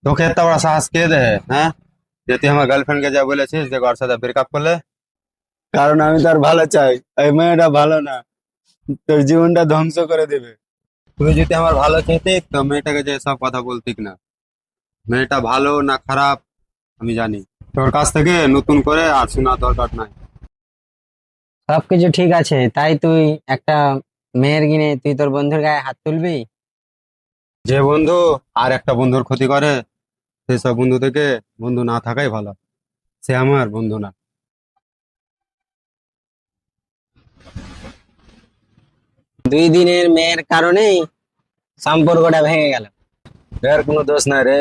তোকে এত বড় সাহস কে দে? হ্যাঁ, যে তুই আমার গার্লফ্রেন্ডকে যা বলেছিস যে ওর সাথে ব্রেকআপ করলে? কারণ আমি তার ভালো চাই। এই মেয়েটা ভালো না, তোর জীবনটা ধ্বংস করে দেবে। তুই যদি আমার ভালো চেতিস তো মেয়েটাকে যে সব কথা বলতিক না। মেয়েটা ভালো না খারাপ আমি জানি। তোর কাছ থেকে নতুন করে আর শোনা দরকার নাই। সবকিছু ঠিক আছে, তাই তুই একটা মেয়ের কিনে তুই তোর বন্ধুর গায়ে হাত তুলবি? যে বন্ধু আর একটা বন্ধুর ক্ষতি করে সেসব বন্ধু থেকে বন্ধু না থাকাই ভালো। সে আমার বন্ধু না। 2 দিনের মেয়ের কারণেই সম্পর্কটা ভেঙে গেল। এর কোনো দোষ নাই রে,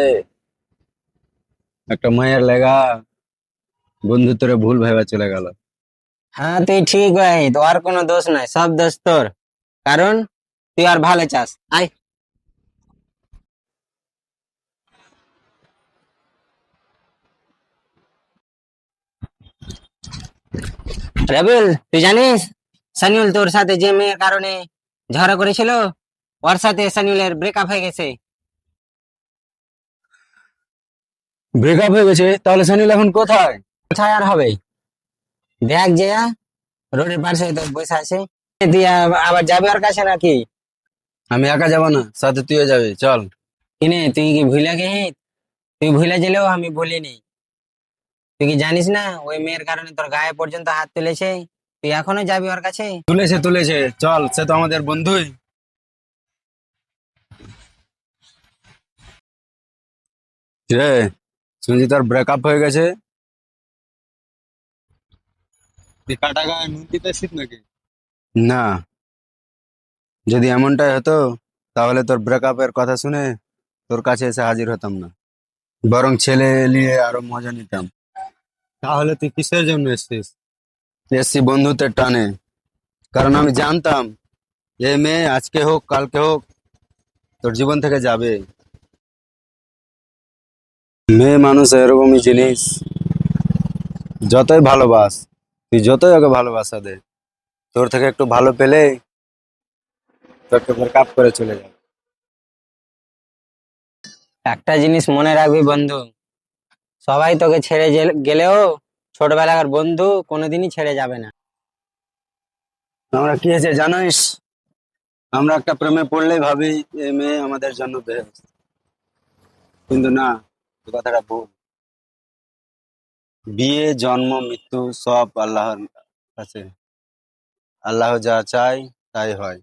একটা মায়ের লেগা বন্ধুত্বরে ভুল ভেবে চলে গেল। হ্যাঁ, তুই ঠিক ভাই, তোর কোনো দোষ নাই, সব দোষ তোর। কারণ তুই আর ভালো চাস। আয় রাবুল, তুই জানিস সানিউল তোর সাথে যে মেয়ের কারণে ঝগড়া করেছিল, ওর সাথে সানিউলের ব্রেকআপ হয়ে গেছে। ব্রেকআপ হয়ে গেছে? তাহলে সানিল এখন কোথায়? কোথায় আর হবে? দেখ যে রোডের পাশে তো বসে আছে। তুই আবার যাবে ওর কাছে নাকি? আমি একা যাব না, সাথে তুইও যাবি, চল। কিনে তুই কি ভুলে গেছিস? তুই ভুলে গেলেও আমি ভুলিনি। তুই কি জানিস না ওই মেয়ের কারণে তোর গায়ে পর্যন্ত হাত তুলেছে? তুই এখনো যাবি ওর কাছে? তুলেছে তুলেছে, চল, সে তো আমাদের বন্ধুই। রে, শুনছি তোর ব্রেকআপ হয়ে গেছে। তুই কাটা গায়ে নুন দিতে শিখ নাকি? না, যদি এমনটাই হতো তাহলে তোর ব্রেকআপের কথা শুনে তোর কাছে এসে হাজির হতাম না, বরং ছেলে নিয়ে আরো মজা নিতাম। তাহলে তুই কিসের জন্য এসছিস? এসছি বন্ধুত্বের টানে, কারণ আমি জানতাম এই মেয়ে আজকে হোক কালকে হোক তোর জীবন থেকে যাবে। মেয়ে মানুষ এরকমই জিনিস, যতই ভালোবাস, তুই যতই ওকে ভালোবাসা দে, তোর থেকে একটু ভালো পেলে তোকে ব্রেকআপ করে চলে যাবে। একটা জিনিস মনে রাখবি বন্ধু, সবাই তোকে ছেড়ে গেলেও ছোটবেলাকার বন্ধু কোনোদিনই ছেড়ে যাবে না। আমরা কি হয়েছে জানিস? আমরা একটা প্রেমে পড়লেই ভাবি এই মেয়ে আমাদের জন্য বেস্ট, কিন্তু না, এই কথাটা ভুল। বিয়ে জন্ম মৃত্যু সব আল্লাহর কাছে, আল্লাহ যা চায় তাই হয়।